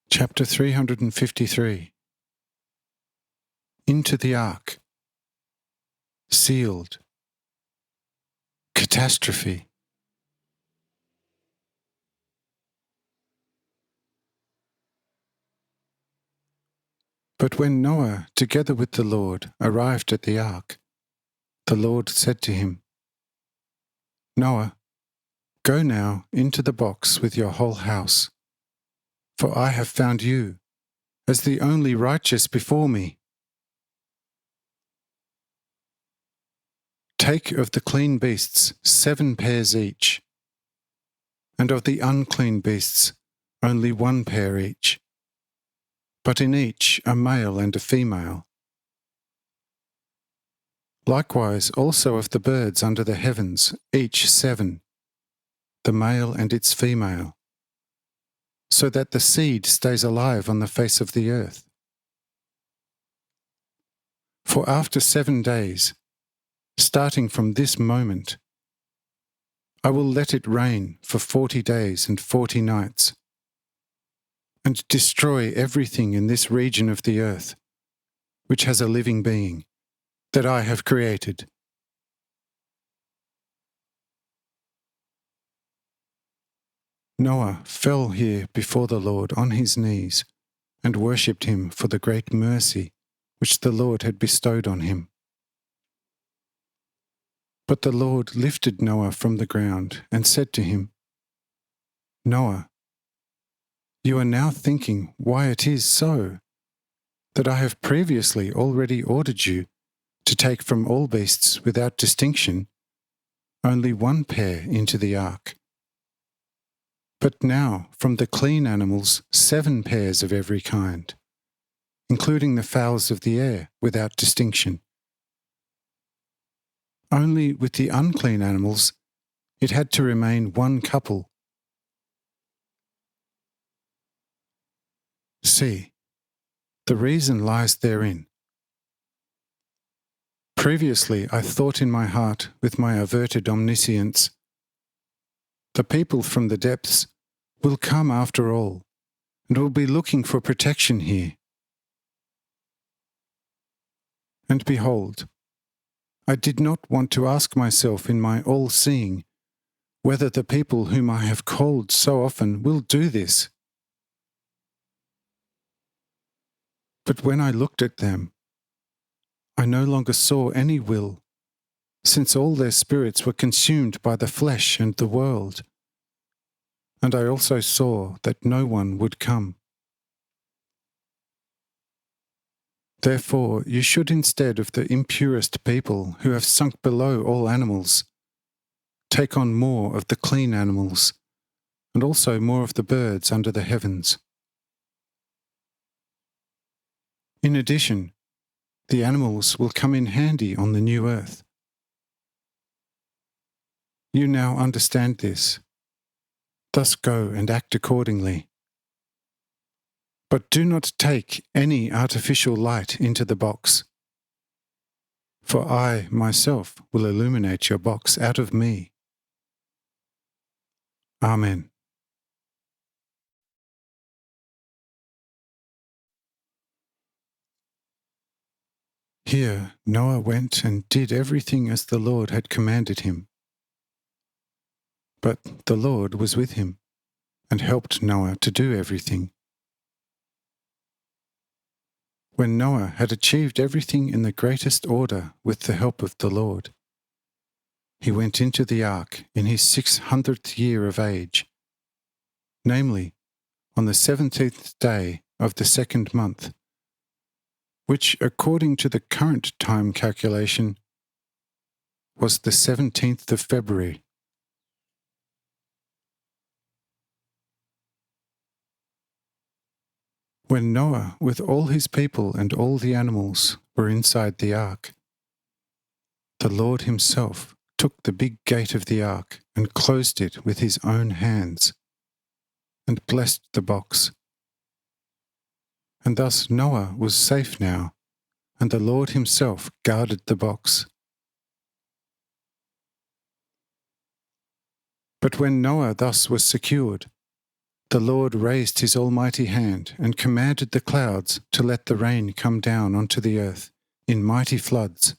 Chapter 353. Into the Ark. Sealed. Catastrophe. But when Noah, together with the Lord, arrived at the ark, the Lord said to him, "Noah, go now into the box with your whole house, for I have found you as the only righteous before me. Take of the clean beasts 7 pairs each, and of the unclean beasts only 1 pair each, but in each a male and a female. Likewise also of the birds under the heavens, each 7, the male and its female, so that the seed stays alive on the face of the earth. For after 7 days, starting from this moment, I will let it rain for 40 days and 40 nights, and destroy everything in this region of the earth, which has a living being, that I have created." Noah fell here before the Lord on his knees and worshipped him for the great mercy which the Lord had bestowed on him. But the Lord lifted Noah from the ground and said to him, "Noah, you are now thinking why it is so that I have previously already ordered you to take from all beasts without distinction only 1 pair into the ark, but now from the clean animals 7 pairs of every kind, including the fowls of the air without distinction. Only with the unclean animals it had to remain 1 couple. See, the reason lies therein. Previously I thought in my heart with my averted omniscience, the people from the depths will come after all, and will be looking for protection here. And behold, I did not want to ask myself in my all-seeing whether the people whom I have called so often will do this. But when I looked at them, I no longer saw any will, since all their spirits were consumed by the flesh and the world, and I also saw that no one would come. Therefore you should, instead of the impurest people who have sunk below all animals, take on more of the clean animals, and also more of the birds under the heavens. In addition, the animals will come in handy on the new earth. You now understand this. Thus go and act accordingly. But do not take any artificial light into the box, for I myself will illuminate your box out of me. Amen. Here Noah went and did everything as the Lord had commanded him. But the Lord was with him and helped Noah to do everything. When Noah had achieved everything in the greatest order with the help of the Lord, he went into the ark in his 600th year of age, namely, on the 17th day of the 2nd month, which, according to the current time calculation, was the 17th of February. When Noah, with all his people and all the animals, were inside the ark, the Lord himself took the big gate of the ark and closed it with his own hands, and blessed the box. And thus Noah was safe now, and the Lord himself guarded the box. But when Noah thus was secured, the Lord raised his almighty hand and commanded the clouds to let the rain come down onto the earth in mighty floods,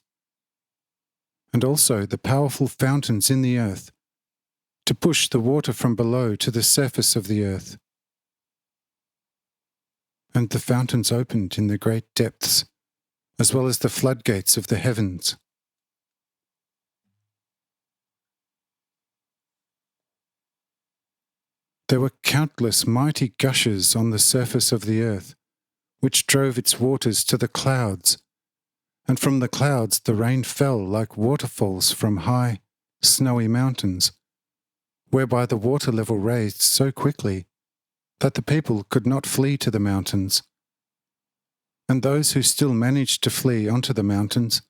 and also the powerful fountains in the earth to push the water from below to the surface of the earth. And the fountains opened in the great depths, as well as the floodgates of the heavens. There were countless mighty gushes on the surface of the earth, which drove its waters to the clouds, and from the clouds the rain fell like waterfalls from high, snowy mountains, whereby the water level raised so quickly that the people could not flee to the mountains, and those who still managed to flee onto the mountains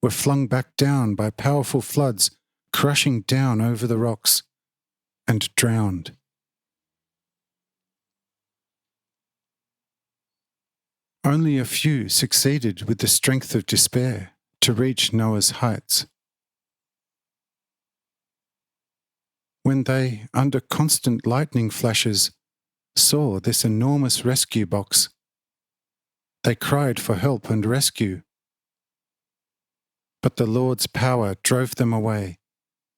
were flung back down by powerful floods crushing down over the rocks and drowned. Only a few succeeded with the strength of despair to reach Noah's heights. When they, under constant lightning flashes, saw this enormous rescue box, they cried for help and rescue. But the Lord's power drove them away,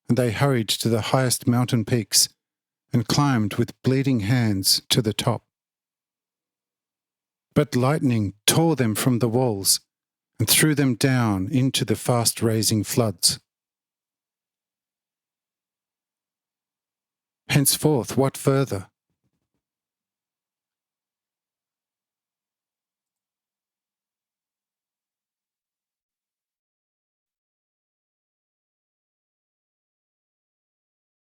and they hurried to the highest mountain peaks and climbed with bleeding hands to the top. But lightning tore them from the walls and threw them down into the fast-raising floods. Henceforth, what further?